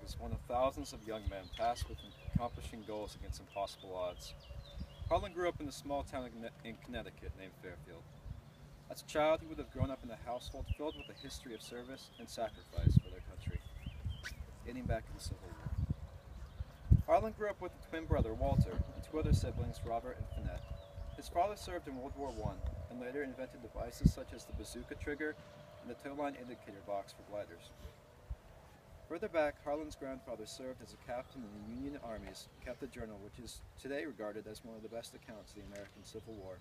was one of thousands of young men tasked with accomplishing goals against impossible odds. Harlan grew up in a small town in Connecticut named Fairfield. As a child, he would have grown up in a household filled with a history of service and sacrifice for their country, dating back to the Civil War. Harlan grew up with a twin brother, Walter, and two other siblings, Robert and Finette. His father served in World War I and later invented devices such as the bazooka trigger and the tow-line indicator box for gliders. Further back, Harlan's grandfather served as a captain in the Union armies and kept a journal which is today regarded as one of the best accounts of the American Civil War.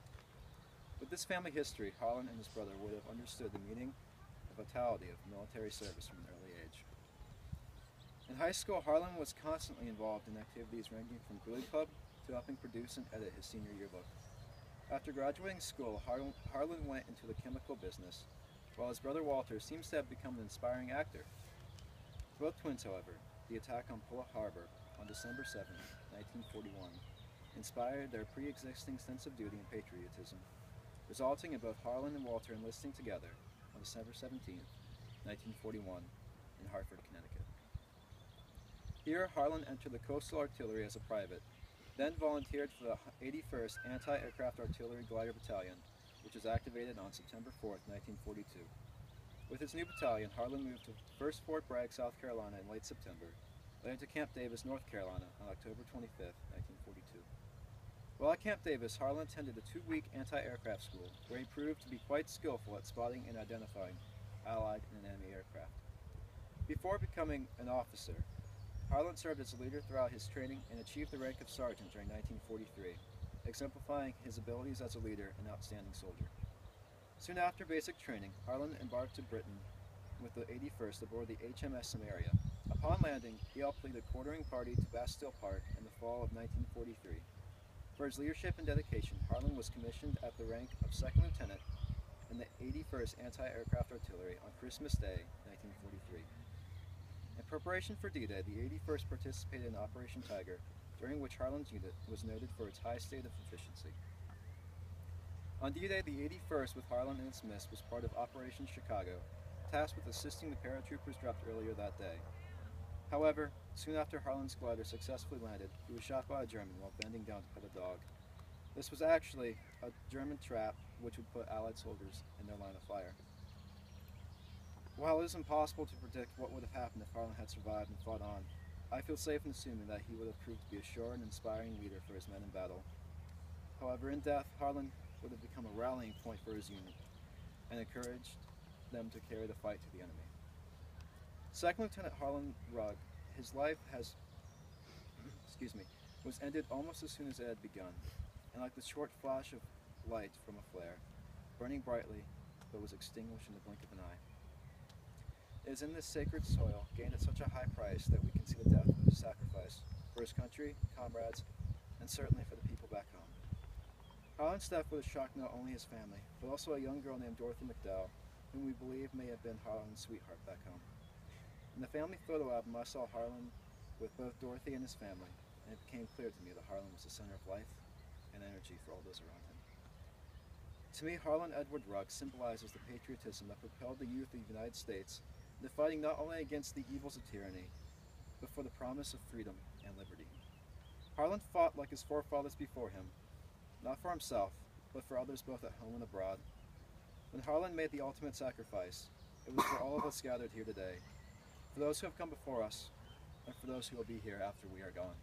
With this family history, Harlan and his brother would have understood the meaning and vitality of military service from an early age. In high school, Harlan was constantly involved in activities ranging from Glee Club to helping produce and edit his senior yearbook. After graduating school, Harlan went into the chemical business, while his brother Walter seems to have become an inspiring actor. For both twins, however, the attack on Pearl Harbor on December 7, 1941, inspired their pre-existing sense of duty and patriotism, resulting in both Harlan and Walter enlisting together on December 17, 1941, in Hartford, Connecticut. Here, Harlan entered the Coastal Artillery as a private, then volunteered for the 81st Anti-Aircraft Artillery Glider Battalion, which was activated on September 4, 1942. With his new battalion, Harlan moved to 1st Fort Bragg, South Carolina in late September, later to Camp Davis, North Carolina on October 25, 1942. While at Camp Davis, Harlan attended a 2-week anti-aircraft school where he proved to be quite skillful at spotting and identifying Allied and enemy aircraft. Before becoming an officer, Harlan served as a leader throughout his training and achieved the rank of sergeant during 1943, exemplifying his abilities as a leader and outstanding soldier. Soon after basic training, Harlan embarked to Britain with the 81st aboard the HMS Samaria. Upon landing, he helped lead a quartering party to Bastille Park in the fall of 1943. For his leadership and dedication, Harlan was commissioned at the rank of second lieutenant in the 81st Anti-Aircraft Artillery on Christmas Day, 1943. In preparation for D-Day, the 81st participated in Operation Tiger, during which Harlan's unit was noted for its high state of efficiency. On D-Day, the 81st, with Harlan and its miss, was part of Operation Chicago, tasked with assisting the paratroopers dropped earlier that day. However, soon after Harlan's glider successfully landed, he was shot by a German while bending down to pet a dog. This was actually a German trap which would put Allied soldiers in their line of fire. While it is impossible to predict what would have happened if Harlan had survived and fought on, I feel safe in assuming that he would have proved to be a sure and inspiring leader for his men in battle. However, in death, Harlan would have become a rallying point for his unit and encouraged them to carry the fight to the enemy. Second Lieutenant Harlan Rugg, his life was ended almost as soon as it had begun, and like the short flash of light from a flare, burning brightly, but was extinguished in the blink of an eye. It is in this sacred soil, gained at such a high price, that we can see the depth of his sacrifice for his country, comrades, and certainly for the people back home. Harlan's death would have shocked not only his family, but also a young girl named Dorothy McDowell, whom we believe may have been Harlan's sweetheart back home. In the family photo album, I saw Harlan with both Dorothy and his family, and it became clear to me that Harlan was the center of life and energy for all those around him. To me, Harlan Edward Rugg symbolizes the patriotism that propelled the youth of the United States into fighting not only against the evils of tyranny, but for the promise of freedom and liberty. Harlan fought like his forefathers before him, not for himself, but for others both at home and abroad. When Harlan made the ultimate sacrifice, it was for all of us gathered here today, for those who have come before us, and for those who will be here after we are gone.